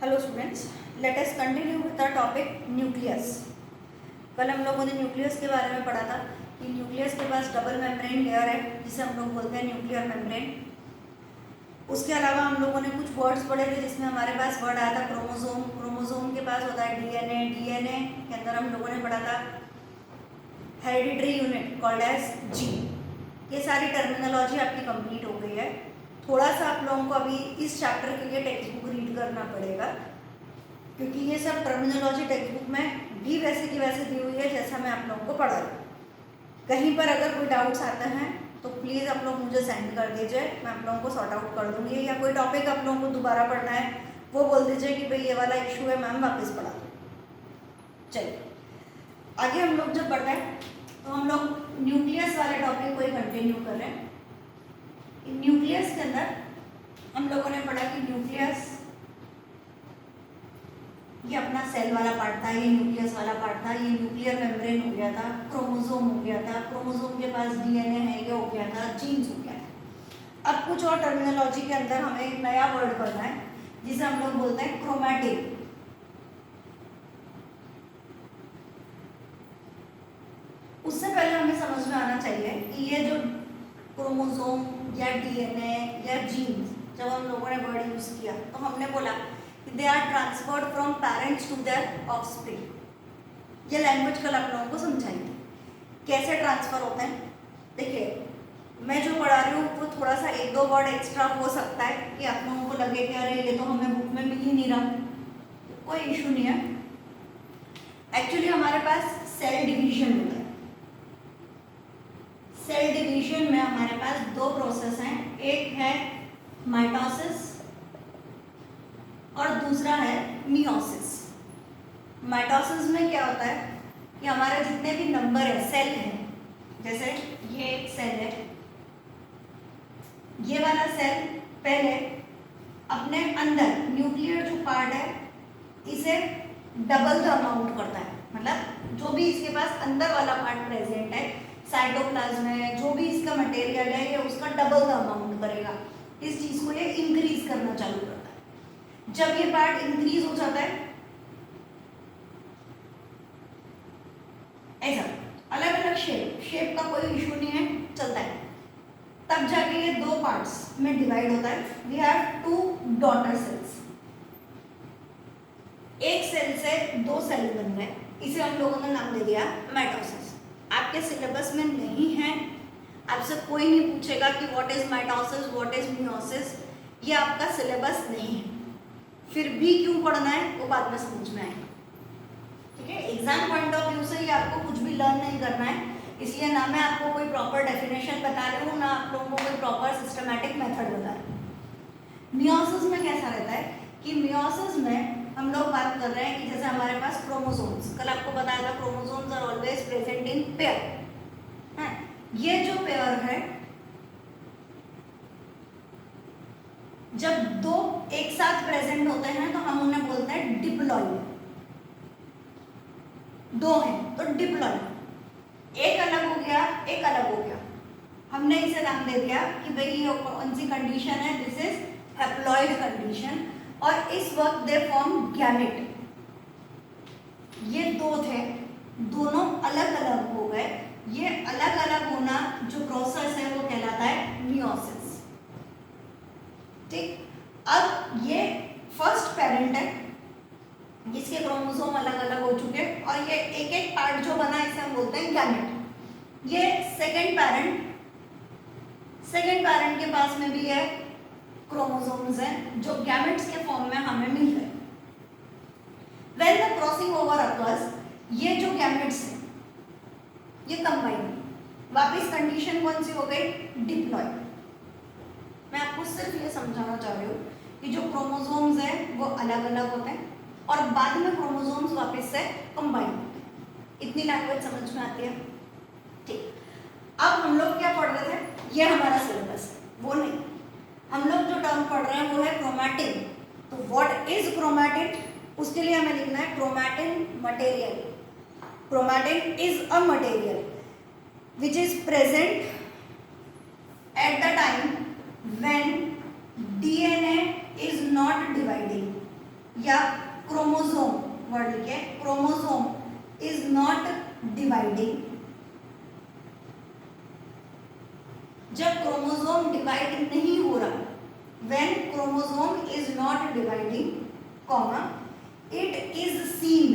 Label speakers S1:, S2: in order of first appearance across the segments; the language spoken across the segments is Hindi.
S1: Hello students, let us continue with the topic nucleus. कल हम लोगों ने न्यूक्लियस के बारे में पढ़ा था कि न्यूक्लियस के पास डबल मेम्ब्रेन लेयर है जिसे हम लोग बोलते हैं न्यूक्लियर मेम्ब्रेन। उसके अलावा हम लोगों ने कुछ वर्ड्स पढ़े थे जिसमें हमारे पास वर्ड आया था क्रोमोसोम। क्रोमोसोम के पास होता है डीएनए। डीएनए के अंदर हम लोगों ने पढ़ा था hereditary unit called as gene. ये सारी टर्मिनोलॉजी आपकी कंप्लीट हो गई है। थोड़ा सा आप लोगों को अभी इस चैप्टर के लिए टेक्स्ट बुक रीड करना पड़ेगा क्योंकि ये सब टर्मिनोलॉजी टेक्स्ट बुक में भी वैसे की वैसे दी हुई है जैसा मैं आप लोगों को पढ़ा रही हूँ। कहीं पर अगर कोई डाउट्स आते हैं तो प्लीज़ आप लोग मुझे सेंड कर दीजिए, मैं आप लोगों को सॉर्ट आउट कर दूँगी। या कोई टॉपिक आप लोगों को दोबारा पढ़ना है वो बोल दीजिए कि भाई ये वाला इशू है मैम, वापस पढ़ा दो। चलिए आगे हम लोग जब बढ़ते हैं तो हम लोग न्यूक्लियस वाले टॉपिक को ही कंटिन्यू कर रहे हैं। न्यूक्लियस के अंदर हम लोगों ने पढ़ा कि न्यूक्लियस ये अपना सेल वाला पार्ट था, ये न्यूक्लियस वाला पार्ट था, ये न्यूक्लियर मेम्ब्रेन हो गया था, क्रोमोसोम हो गया था, क्रोमोसोम के पास डीएनए है ये हो गया था, जीन्स हो गया था। अब कुछ और टर्मिनोलॉजी के अंदर हमें एक नया वर्ड पढ़ना है जिसे हम लोग बोलते हैं क्रोमैटिन। उससे पहले हमें समझ में आना चाहिए कि ये जो क्रोमोसोम या डीएनए या जीन्स, जब हम लोगों ने वर्ड यूज किया तो हमने बोला कि they are transferred from parents to their offspring. ये लैंग्वेज कल आप लोगों को समझाई थी कैसे ट्रांसफर होते हैं। देखिए मैं जो पढ़ा रही हूँ वो थोड़ा सा एक दो वर्ड एक्स्ट्रा हो सकता है कि आप लोगों को लगे कि अरे ये तो हमें बुक में मिल ही नहीं रहा, कोई इशू नहीं है। एक्चुअली हमारे पास सेल डिवीजन होता है। सेल डिवीजन में हमारे पास दो प्रोसेस हैं, एक है माइटोसिस और दूसरा है मियोसिस। माइटोसिस में क्या होता है कि हमारे जितने भी नंबर है सेल हैं, जैसे ये एक सेल है, ये वाला सेल पहले अपने अंदर न्यूक्लियर जो पार्ट है इसे डबल द अमाउंट करता है। मतलब जो भी इसके पास अंदर वाला पार्ट प्रेजेंट है, साइटोप्लाज्म है, जो भी इसका मटेरियल है ये उसका डबल द अमाउंट करेगा। इस चीज को ये इंक्रीज करना चालू करता है। जब ये पार्ट इंक्रीज हो जाता है ऐसा अलग अलग शेप का कोई इशू नहीं है, चलता है, तब जाके ये दो पार्ट्स में डिवाइड होता है। We have two daughter cells. एक सेल से दो सेल बन गए, इसे हम लोगों ने नाम दे दिया माइटोसिस। आपके सिलेबस में नहीं है, आपसे कोई नहीं पूछेगा कि what is mitosis, what is meiosis, ये आपका सिलेबस नहीं है। फिर भी क्यों पढ़ना है वो बाद में समझ में आएगा, ठीक है। एग्जाम पॉइंट ऑफ व्यू से ये आपको कुछ भी लर्न नहीं करना है, इसलिए ना मैं आपको कोई प्रॉपर डेफिनेशन बता रही हूँ ना आप लोगों को कोई प्रॉपर सिस्टमैटिक मेथड बता रही हूँ। मियोसिस में कैसा रहता है कि मियोसिस में हम लोग बात कर रहे हैं कि जैसे हमारे पास क्रोमोसोम्स, कल आपको बताया था chromosomes are always present in pair. ये जो पेयर है जब दो एक साथ प्रेजेंट होते हैं तो हम उन्हें बोलते हैं डिप्लॉइड। दो हैं तो डिप्लॉइड, एक अलग हो गया एक अलग हो गया, हमने इसे नाम दे दिया कि भाई ये कौन सी कंडीशन है, दिस इज हैप्लॉइड कंडीशन। और इस वक्त दे फॉर्म गैमेट। ये दो थे, दोनों अलग अलग हो गए। ये अलग अलग होना जो प्रोसेस है वो कहलाता है मियोसिस, ठीक। अब ये फर्स्ट पेरेंट है, इसके क्रोमोसोम अलग अलग हो चुके और ये एक एक पार्ट जो बना इसे हम बोलते हैं गैमेट। ये सेकेंड पेरेंट के पास में भी है क्रोमोसोम्स हैं जो गैमेट्स के फॉर्म में हमें मिल गए। When the crossing over occurs, ये जो गैमेट्स हैं ये कंबाइन, वापस कंडीशन कौन सी हो गई, डिप्लॉइड। मैं आपको सिर्फ ये समझाना चाह रही हूँ कि जो क्रोमोसोम्स हैं वो अलग अलग होते हैं और बाद में क्रोमोसोम्स वापस से कंबाइन होते हैं। इतनी लैंग्वेज समझ में आती है, ठीक। अब हम लोग क्या पढ़ रहे थे, ये हमारा सिलेबस है, वो नहीं। हम लोग जो टर्म पढ़ रहे हैं वो है क्रोमैटिन। तो व्हाट इज क्रोमैटिन, उसके लिए हमें लिखना है chromatin material. Chromatin is a material which is present at the time when DNA is not dividing. या क्रोमोसोम वर्ड लिखे, क्रोमोसोम इज नॉट डिवाइडिंग, जब क्रोमोसोम डिवाइड नहीं हो रहा, when chromosome is not dividing, comma, it is seen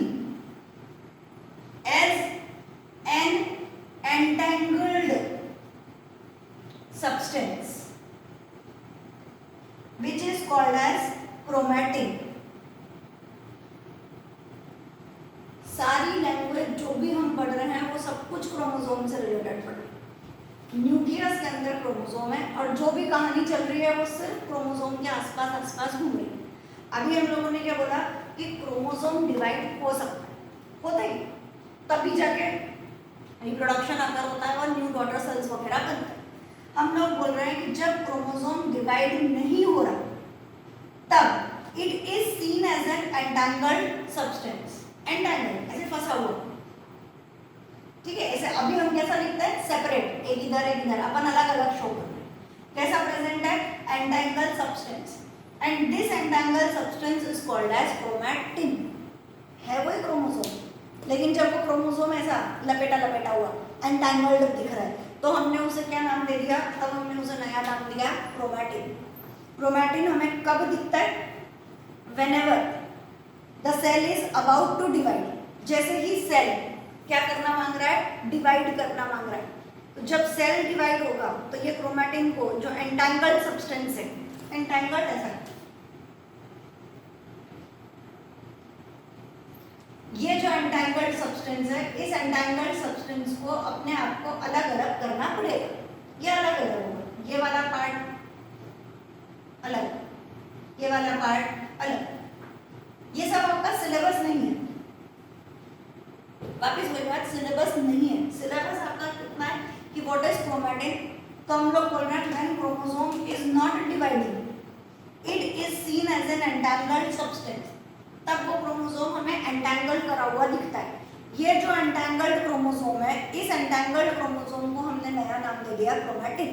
S1: as an entangled substance which is called as chromatin. सारी लैंग्वेज जो भी हम पढ़ रहे हैं वो सब कुछ क्रोमोसोम से रिलेटेड पढ़ रहे हैं। न्यूक्लियस के अंदर क्रोमोसोम है और जो भी कहानी चल रही है वो सिर्फ क्रोमोसोम के आसपास घूम रही है। अभी हम लोगों ने क्या बोला कि क्रोमोसोम डिवाइड हो सकता है, होता ही तभी जाके रिप्रोडक्शन अगर होता है और न्यू डॉटर सेल्स वगैरह बनते हैं। हम लोग बोल रहे हैं कि जब क्रोमोसोम डिवाइड नहीं हो रहा तब it is seen as an entangled substance, entangled ऐसे फंसा हुआ, ठीक है। ऐसे अभी हम कैसा लिखते हैं, सेपरेट, एक इधर अपन अलग अलग शो कर रहे हैं। कैसा प्रेजेंट है, entangled substance, and this entangled substance is called as chromatin. है वही क्रोमोसोम, लेकिन जब वो क्रोमोसोम ऐसा लपेटा हुआ एंटेंगल्ड दिख रहा है तो हमने उसे क्या नाम दे दिया, तब हमने उसे नया नाम दिया क्रोमैटिन। क्रोमैटिन हमें कब दिखता है, whenever the cell is about to divide, जैसे ही सेल क्या करना मांग रहा है, डिवाइड करना मांग रहा है। तो जब सेल डिवाइड होगा तो ये क्रोमैटिन को, जो एंटेंगल्ड सब्सटेंस है, एंटेंगल्ड ऐसा, ये जो एंटेंगल्ड सब्सटेंस है, इस एंटेंगल्ड सब्सटेंस को अपने आप को अलग अलग करना पड़ेगा। ये अलग अलग होगा, ये वाला पार्ट अलग, ये वाला पार्ट अलग। ये सब आपका सिलेबस नहीं है, वापिस वही बात, सिलेबस नहीं है। सिलेबस आपका कितना है कि व्हाट इज क्रोमैटिन, तो हम लोग बोल रहे हैं when chromosome is not dividing, it is seen as an entangled substance, तब वो क्रोमोसोम हमें एंटेंगल करा हुआ दिखता है। ये जो एंटेंगल्ड क्रोमोसोम है, इस एंटेंगल्ड क्रोमोसोम को हमने नया नाम दे दिया क्रोमैटिन।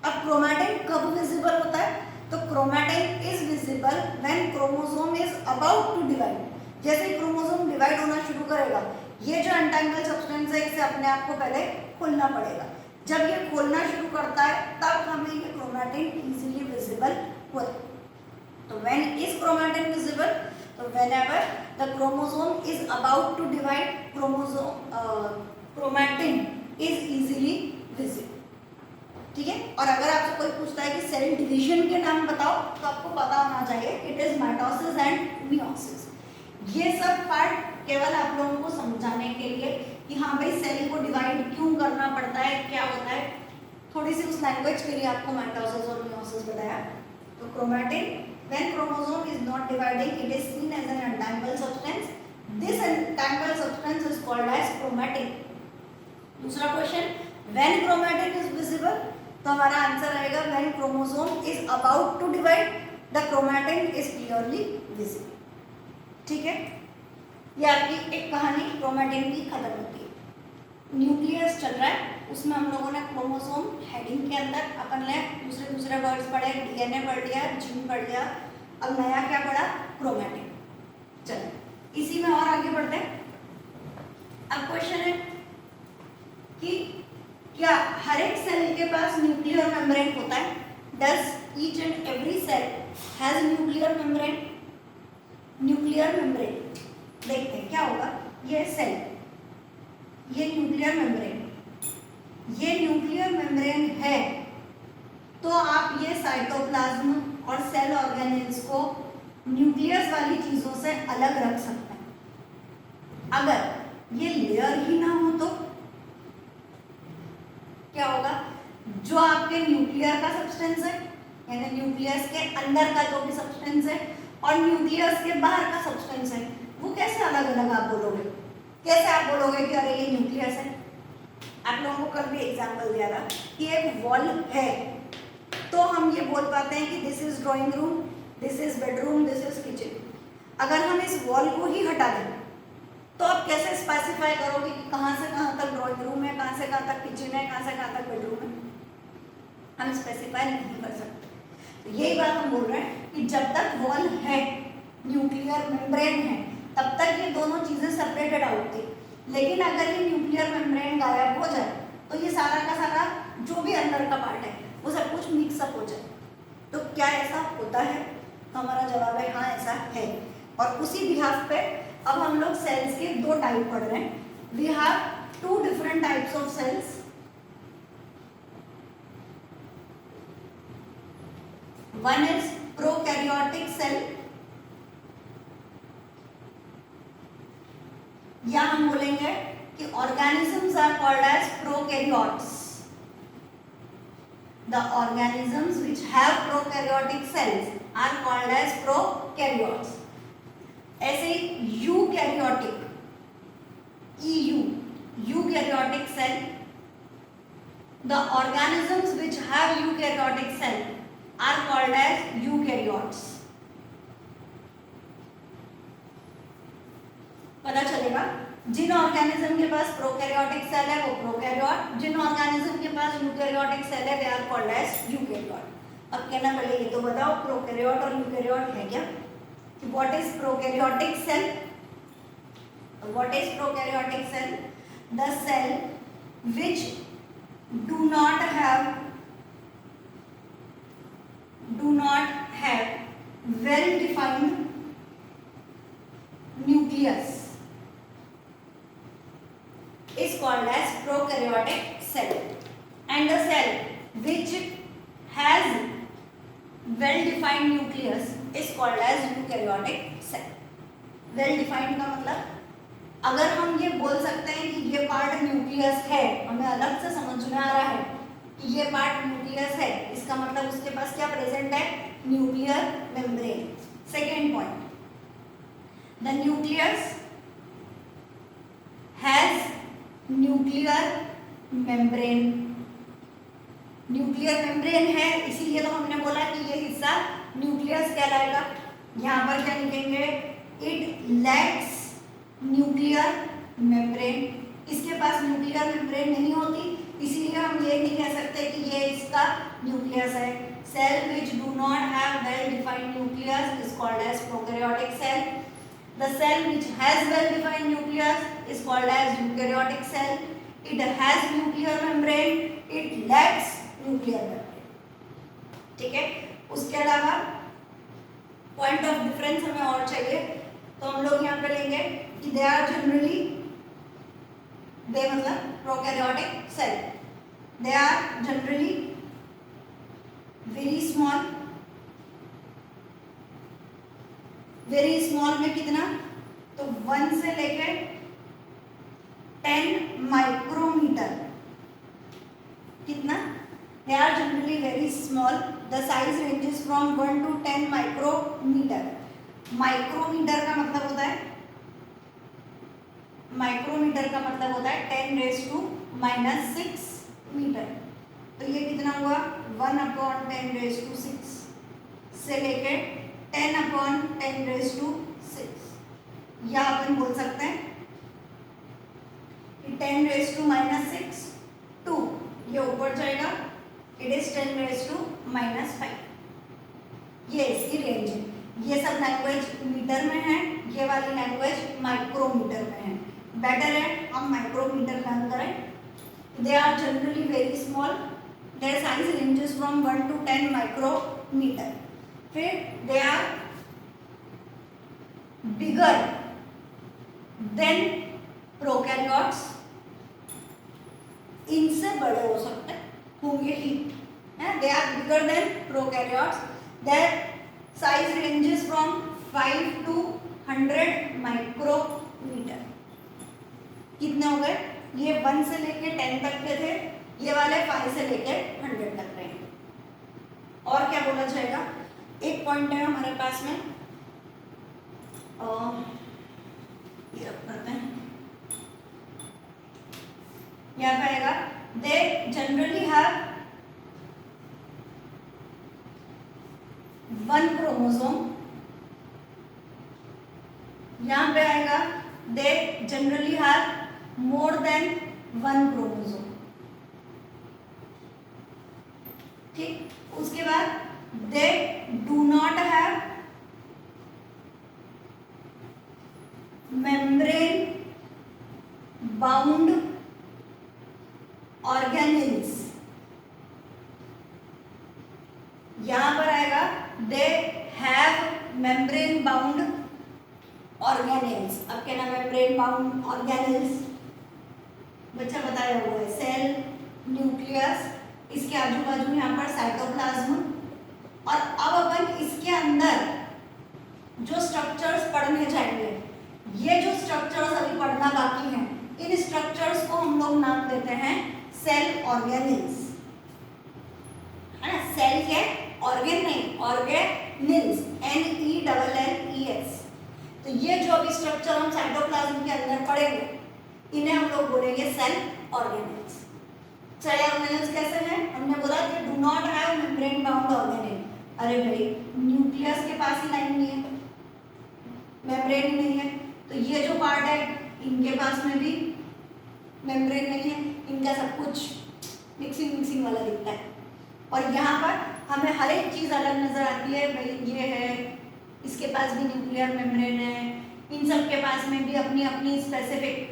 S1: अब क्रोमैटिन कब विजिबल होता है, तो chromatin is visible when chromosome is about to divide. जैसे ही क्रोमोसोम डिवाइड होना शुरू करेगा, ये जो एंटेंगल्ड सब्सटेंस है इसे अपने आप को पहले खोलना पड़ेगा। जब ये खोलना शुरू करता है तब हमें ये क्रोमैटिन इजीली विजिबल होता है। तो व्हेन इज क्रोमैटिन विजिबल, तो whenever the chromosome is about to divide, chromatin is easily visible, ठीक है। और अगर आपसे कोई पूछता है कि सेल डिवीजन के नाम बताओ, तो आपको पता होना चाहिए it is mitosis and meiosis. ये सब पार्ट केवल आप लोगों को समझाने के लिए कि हाँ भाई सेल को डिवाइड क्यों करना पड़ता है, क्या होता है, थोड़ी सी उस लैंग्वेज के लिए आपको माइटोसिस और मियोसिस बताया। तो chromatin, when chromosome is not dividing, it is seen as an entangled substance. This entangled substance is called as chromatin. दूसरा question, when chromatin is visible, तो हमारा आंसर आएगा when chromosome is about to divide, the chromatin is clearly visible, ठीक है। ये आपकी एक कहानी क्रोमैटिन की खत्म होती है। न्यूक्लियस चल रहा है, उसमें हम लोगों ने क्रोमोसोम हेडिंग के अंदर अपन ने दूसरे वर्ड्स पढ़े, डीएनए पढ़ लिया, जीन पढ़ लिया, अब नया क्या पढ़ा, क्रोमैटिन। चलो इसी में और आगे बढ़ते हैं। अब क्वेश्चन है कि क्या हर एक सेल के पास न्यूक्लियर मेम्ब्रेन होता है, does each and every cell has nuclear membrane. Nuclear membrane देखते हैं क्या होगा। ये सेल, ये न्यूक्लियर मेम्ब्रेन, ये न्यूक्लियर मेम्ब्रेन है तो आप ये साइटोप्लाज्म और सेल ऑर्गेनेल्स को न्यूक्लियस वाली चीजों से अलग रख सकते हैं। अगर ये लेयर ही ना हो तो क्या होगा, जो आपके न्यूक्लियर का सब्सटेंस है, यानी न्यूक्लियस के अंदर का जो भी सब्सटेंस है और न्यूक्लियस के बाहर का सब्सटेंस है, वो कैसे अलग अलग आप बोलोगे, कैसे आप बोलोगे कि अरे ये न्यूक्लियस है। आप लोगों को कल भी एग्जाम्पल दिया था कि एक वॉल है तो हम ये बोल पाते हैं कि this is drawing room, this is bedroom, this is kitchen. अगर हम इस वॉल को ही हटा दें तो आप कैसे स्पेसिफाई करोगे कि कहाँ से कहाँ तक ड्राइंग रूम है, कहाँ से कहाँ तक किचन है, कहाँ से कहाँ तक बेडरूम है। हम स्पेसिफाई नहीं कर सकते। तो यही बात हम बोल रहे हैं कि जब तक वॉल है न्यूक्लियस न्यूक्लियर मेम्ब्रेन है, तब तक ये दोनों चीज़ें सेपरेटेड आउट थी। लेकिन अगर ये न्यूक्लियर मेम्ब्रेन गायब हो जाए तो ये सारा का सारा जो भी अंदर का पार्ट है वो सब कुछ मिक्सअप हो जाए। तो क्या ऐसा होता है? तो हमारा जवाब है हाँ, ऐसा है। और उसी बिहाफ पे अब हम लोग सेल्स के दो टाइप पढ़ रहे हैं। We have two different types of cells. One is prokaryotic cell, या हम बोलेंगे कि organisms are called as prokaryotes. The organisms which have prokaryotic cells are called as prokaryotes. ऐसे eukaryotic, eukaryotic cell. The organisms which have eukaryotic cell are called as eukaryotes. पता चलेगा जिन ऑर्गेनिज्म के पास प्रोकैरियोटिक सेल है वो प्रोकैरियोट, जिन ऑर्गेनिज्म के पास यूकैरियोटिक सेल है वे आर कॉल्ड एज यूकैरियोट। अब कहना पहले ये तो बताओ प्रोकैरियोट और यूकैरियोट है क्या? What is prokaryotic cell? What is prokaryotic cell? The cell which do not have well defined nucleus is called as prokaryotic cell, and the cell which has well defined nucleus is called as eukaryotic cell. well defined का मतलब अगर हम ये बोल सकते हैं कि ये पार्ट न्यूक्लियस है, हमें अलग से समझ में आ रहा है कि ये पार्ट न्यूक्लियस है, इसका मतलब उसके पास क्या प्रेजेंट है? Nuclear membrane. Second point, the nucleus has nuclear membrane. Nuclear membrane है इसीलिए तो हमने बोला कि ये हिस्सा न्यूक्लियस कहलाएगा। यहाँ पर क्या लिखेंगे? It lacks nuclear membrane. इसके पास न्यूक्लियर मेम्ब्रेन नहीं होती, इसीलिए हम ये नहीं कह सकते कि ये इसका न्यूक्लियस है। Cell which do not have well defined nucleus is called as prokaryotic cell. The cell which has well defined nucleus is called as eukaryotic cell. It has nuclear membrane. It lacks nuclear membrane. ठीक है? उसके अलावा पॉइंट ऑफ डिफरेंस हमें और चाहिए, तो हम लोग यहाँ पे लेंगे कि दे आर जनरली, दे मतलब prokaryotic cell, they are generally very small. Very small में कितना? तो 1 से लेके 10 माइक्रोमीटर। कितना? They are generally very small. The size ranges from 1 to 10 micrometer. Micrometer का मतलब होता है, माइक्रोमीटर का मतलब होता है 10⁻⁻6 मीटर। तो ये कितना हुआ? 1/10⁻6 से लेके 10/10⁻6, या अपन बोल सकते हैं कि 10⁻⁻6 2, ये ऊपर जाएगा, इट इज 10⁻⁻5। ये इसकी रेंज है। ये सब लैंग्वेज मीटर में है, ये वाली लैंग्वेज माइक्रोमीटर में है। बेटर है हम माइक्रोमीटर लर्न करें। They are generally very small, their size ranges from 1 to 10 micrometre. फिर they are bigger than prokaryotes, इनसे बड़े हो सकते होंगे ही, they are bigger than prokaryotes. Their size ranges from 5 to 100 micrometre. कितने हो गए? ये 1 से लेके 10 तक के थे, ये वाले 5 से लेके 100 तक रहेंगे। और क्या बोला जाएगा? एक पॉइंट है हमारे पास में, ये करते हैं, यहाँ पे आएगा दे जनरली हैव 1 क्रोमोसोम। यहाँ पे आएगा they generally have more than 1 chromosome. ठीक, उसके बाद they do not have membrane bound organelles, यहां पर आएगा they have membrane bound organelles. अब क्या नाम है? मेम्ब्रेन बाउंड ऑर्गेनेल्स बच्चा बताया हुआ है, सेल, न्यूक्लियस, इसके आजू बाजू यहाँ पर साइटोप्लाज्म। और अब अपन इसके अंदर जो स्ट्रक्चर्स पढ़ने जाएंगे, ये जो स्ट्रक्चर्स अभी पढ़ना बाकी हैं, इन स्ट्रक्चर्स को हम लोग नाम देते हैं सेल ऑर्गेनेल्स, है ना? सेल के ऑर्गेन नहीं, ऑर्गेनेल्स, NELLES। तो ये जो अभी स्ट्रक्चर हम साइटोप्लाज्म के अंदर पढ़ेंगे, इन्हें हम लोग बोलेंगे सेल ऑर्गेनेल्स। सेल ऑर्गेनेल्स कैसे हैं? हमने बोला कि do not have membrane bound organelle. अरे भाई, न्यूक्लियस के पास ही लाइन नहीं है, मेम्ब्रेन ही नहीं है, तो ये जो पार्ट है इनके पास में भी मेम्ब्रेन नहीं है, इनका सब कुछ मिक्सिंग वाला दिखता है। और यहाँ पर हमें हर एक चीज़ अलग नजर आती है। भाई ये है, इसके पास भी न्यूक्लियर मेम्ब्रेन है, इन सब के पास में भी अपनी अपनी स्पेसिफिक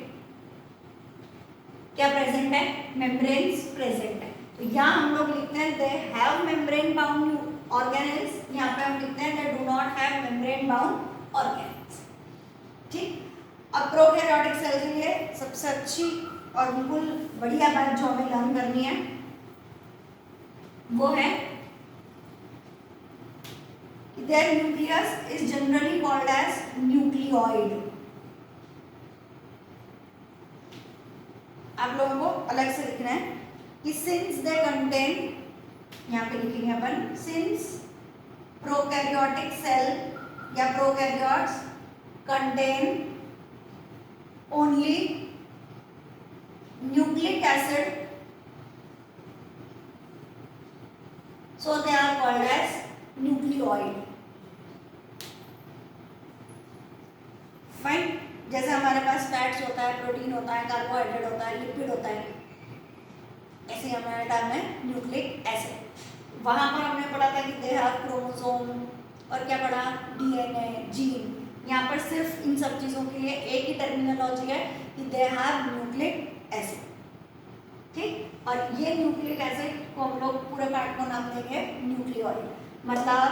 S1: क्या प्रेजेंट है? मेम्ब्रेन्स प्रेजेंट है। तो यहाँ हम लोग लिखते हैं they have membrane bound organelles, यहाँ पे हम लिखते हैं they do not have membrane bound organelles. ठीक, अब प्रोकैरियोटिक सेल के लिए सबसे अच्छी और बिल्कुल बढ़िया बात जो हमें लर्न करनी है वो है कि their nucleus is generally called as nucleoid. आप लोगों को अलग से लिखना है कि सिंस दे कंटेन, यहाँ पे लिखेंगे अपन, सिंस प्रोकैरियोटिक सेल या prokaryotes contain only nucleic acid, so they are called as nucleoid। Fine, जैसे हमारे पास फैट्स होता है, प्रोटीन होता है, कार्बोहाइड्रेट होता है, लिपिड होता है, ऐसे हमारा टर्म है न्यूक्लिक एसिड। वहां पर हमने पढ़ा था कि दे हैव क्रोमोसोम, और क्या पढ़ा? DNA, gene. यहाँ पर सिर्फ इन सब चीजों के लिए एक ही टर्मिनोलॉजी है कि दे हैव न्यूक्लिक एसिड। ठीक, और ये न्यूक्लिक एसिड को हम लोग पूरे पार्ट को नाम देंगे न्यूक्लियोइड। मतलब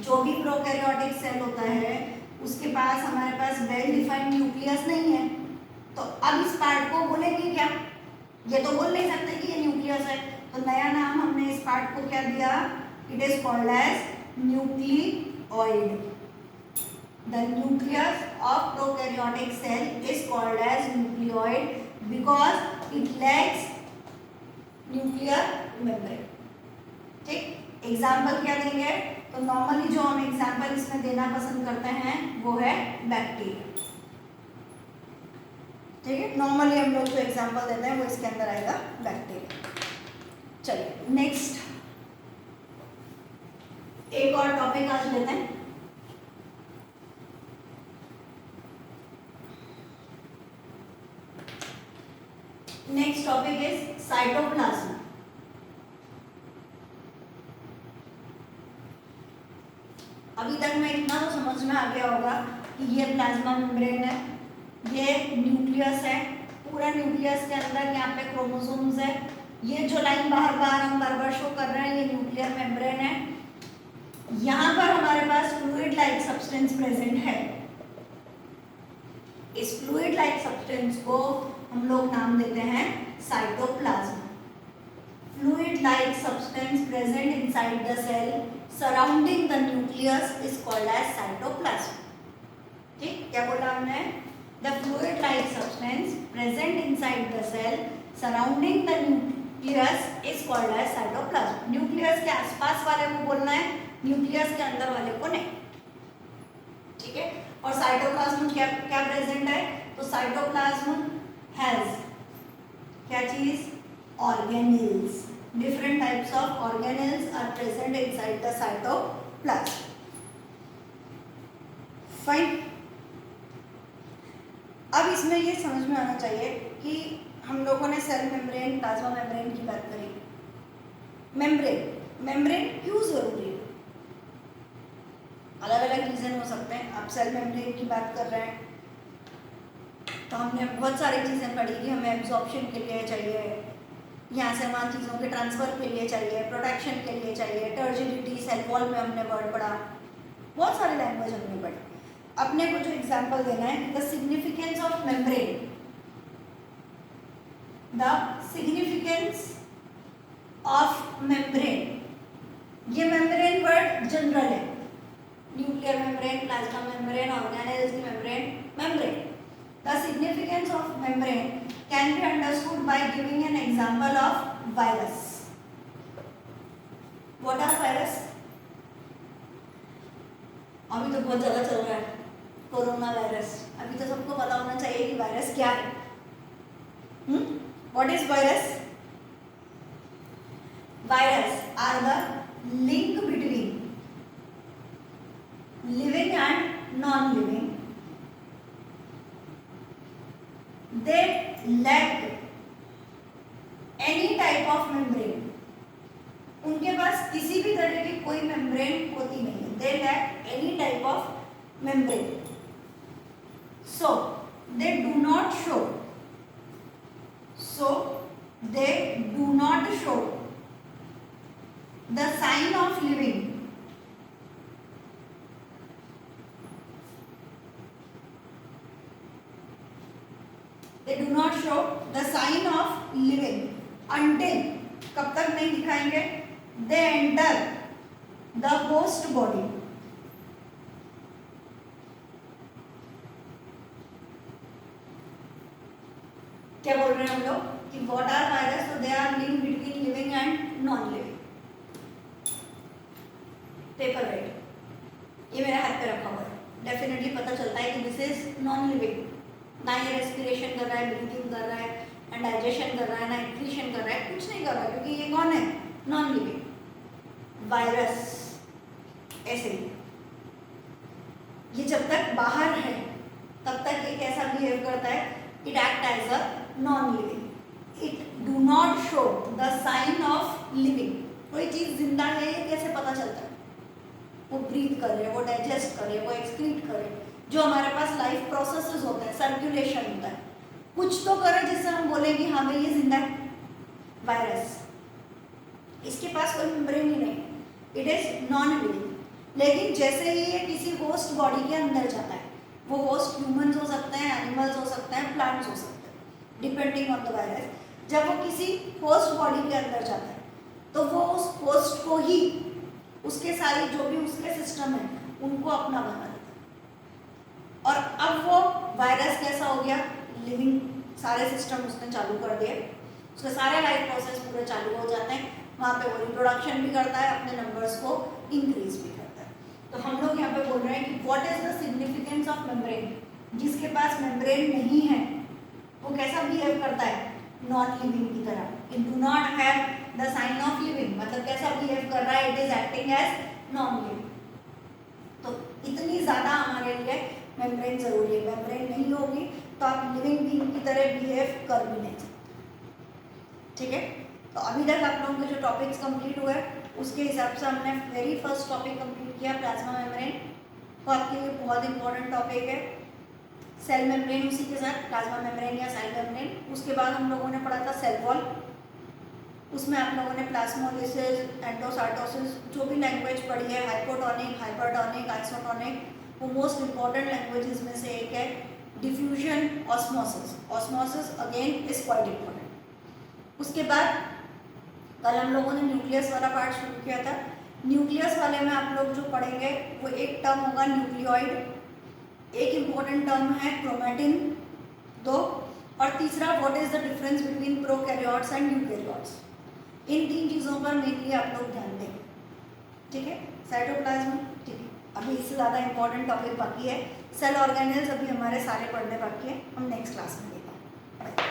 S1: जो भी प्रोकैरियोटिक सेल होता है उसके पास, हमारे पास वेल डिफाइंड न्यूक्लियस नहीं है, तो अब इस पार्ट को बोलेंगे क्या? ये तो बोल नहीं सकते कि ये न्यूक्लियस है, तो नया नाम हमने इस पार्ट को क्या दिया? It is called as nucleoid. The nucleus of prokaryotic cell is called as nucleoid because it lacks nuclear membrane। ठीक, एग्जाम्पल क्या देंगे? तो नॉर्मली जो हम एग्जाम्पल इसमें देना पसंद करते हैं वो है बैक्टीरिया। ठीक है, नॉर्मली हम लोग जो एग्जाम्पल देते हैं वो इसके अंदर आएगा बैक्टीरिया। चलिए नेक्स्ट एक और टॉपिक आज लेते हैं। Next topic is cytoplasm. अभी तक में इतना तो समझ में आ गया होगा कि ये प्लाज्मा मेम्ब्रेन है, ये न्यूक्लियस है, पूरा न्यूक्लियस के अंदर यहाँ पे क्रोमोसोम्स है, ये जो लाइन बाहर बाहर हम बार बार शो कर रहे हैं ये न्यूक्लियर मेम्ब्रेन है। यहाँ पर हमारे पास फ्लूइड लाइक सब्सटेंस प्रेजेंट है। इस फ्लूइड लाइक सब्सटेंस को हम लोग नाम देते हैं cytoplasm. Fluid like substance present inside the cell surrounding the nucleus is called as cytoplasm. ठीक, क्या बोला हमने? The fluid like substance present inside the cell surrounding the nucleus is called as cytoplasm. Nucleus के आसपास वाले को बोलना है, न्यूक्लियस के अंदर वाले को नहीं। ठीक है, और साइटोप्लाज्म क्या क्या प्रेजेंट है? तो साइटोप्लाज्म हैज क्या चीज? Organelles. Different types of organelles are present inside the cytoplasm. Fine, अब इसमें ये समझ में आना चाहिए कि हम लोगों ने सेल मेम्ब्रेन, प्लाज्मा मेम्ब्रेन की बात करी। मेम्ब्रेन क्यों जरूरी है? अलग अलग रीजन हो सकते हैं। आप सेल मेम्ब्रेन की बात कर रहे हैं तो हमने बहुत सारी चीज़ें पढ़ी कि हमें एब्जॉर्प्शन के लिए चाहिए, यहाँ से वहाँ चीज़ों के ट्रांसफ़र के लिए चाहिए, प्रोटेक्शन के लिए चाहिए, टर्जिडिटी, सेल वॉल में हमने वर्ड पढ़ा, बहुत सारी लैंग्वेज हमने पढ़ी। अपने को जो एग्जाम्पल देना है, the significance of membrane, the significance of membrane. ये मेम्ब्रेन वर्ड जनरल है, nuclear membrane, plasma membrane, organelles की membrane, membrane. The significance of membrane can be understood by giving an example of virus. What are virus? अभी तो बहुत ज़्यादा चल रहा है कोरोना वायरस, अभी तो सबको पता होना चाहिए कि वायरस क्या है। What is virus? Virus are the link between living and non-living. They lack any type of membrane. उनके पास किसी भी तरह की कोई मेम्ब्रेन होती नहीं है. They lack any type of membrane. So they do not show. So they do not show the sign of living. They do not show the sign of living until, कब तक नहीं दिखाएंगे? They enter the host body. क्या बोल रहे हैं हम लोग कि what are virus? So they are link between living and non-living. Paperweight, ये मेरे हाथ पे रखा हुआ है, डेफिनेटली पता चलता है कि दिस इज नॉन लिविंग। ना ये रेस्पिरेशन कर रहा है, ब्रीथिंग कर रहा है, ना डाइजेशन कर रहा है, ना एक्रीशन कर रहा है, कुछ नहीं कर रहा है, क्योंकि ये कौन है? Non living. वायरस ऐसे ही, ये जब तक बाहर है तब तक ये कैसा बिहेव करता है? It act as a non living. It do not show the sign of living. कोई चीज़ जिंदा है ये कैसे पता चलता है? वो ब्रीथ करे, वो डाइजेस्ट करे, वो एक्सक्रीट करे, जो हमारे पास लाइफ प्रोसेसेस होते हैं, सर्कुलेशन होता है, कुछ तो करे जिससे हम बोले कि हाँ भाई ये जिंदा है। वायरस, इसके पास कोई मेम्ब्रेन ही नहीं, इट इज नॉन लिविंग। लेकिन जैसे ही ये किसी होस्ट बॉडी के अंदर जाता है, वो होस्ट ह्यूमंस हो सकते हैं, एनिमल्स हो सकते हैं, प्लांट्स हो सकते हैं, डिपेंडिंग ऑन द वायरस। जब वो किसी होस्ट बॉडी के अंदर जाता है तो वो उस होस्ट को ही, उसके सारे जो भी उसके सिस्टम है उनको अपना बना देता है। और अब वो वायरस कैसा हो गया? लिविंग। सारे सिस्टम उसने चालू कर दिए, उसके सारे लाइफ प्रोसेस पूरे चालू हो जाते हैं। वहाँ पे वो रिप्रोडक्शन भी करता है, अपने नंबर्स को इंक्रीज भी करता है। तो हम लोग यहाँ पे बोल रहे हैं कि what is the significance of membrane. जिसके पास मेम्ब्रेन नहीं है वो कैसा बिहेव करता है? नॉन लिविंग की तरह। It do not have the sign of living, मतलब कैसा बिहेव कर रहा है? It is acting as non living. तो इतनी ज़्यादा हमारे लिए मेम्ब्रेन जरूरी है। मेम्ब्रेन नहीं होगी तो आप लिविंग बीइंग की तरह बिहेव कर भी नहीं सकते। ठीक है, तो अभी तक आप लोगों के जो टॉपिक्स कंप्लीट हुए उसके हिसाब से हमने वेरी फर्स्ट टॉपिक कंप्लीट किया, प्लाज्मा मेम्ब्रेन। वो आपके लिए बहुत इंपॉर्टेंट टॉपिक है। सेल मेम्ब्रेन उसी के साथ, प्लाज्मा मेम्ब्रेन या सेल मेम्ब्रेन। उसके बाद हम लोगों ने पढ़ा था सेल वॉल, उसमें आप लोगों ने प्लाज्मोलिसिस, एंडोसाइटोसिस, जो भी लैंग्वेज पढ़ी है, हाइपोटोनिक, हाइपरटोनिक, आइसोटोनिक, वो मोस्ट इंपॉर्टेंट लैंग्वेजेस में से एक है। Diffusion, osmosis. Osmosis again is quite important. उसके बाद कल हम लोगों ने न्यूक्लियस वाला पार्ट शुरू किया था। न्यूक्लियस वाले में आप लोग जो पढ़ेंगे वो एक टर्म होगा न्यूक्लियोइड, एक इम्पॉर्टेंट टर्म है क्रोमैटिन, दो, और तीसरा what is the difference between prokaryotes and eukaryotes. इन तीन चीज़ों पर मेनली आप लोग ध्यान दें। ठीक है, साइटोप्लाज्म, ठीक है, अभी इससे ज़्यादा इंपॉर्टेंट टॉपिक बाकी है। सेल ऑर्गेनेल्स अभी हमारे सारे पढ़ने बाकी है, हम नेक्स्ट क्लास में देखेंगे।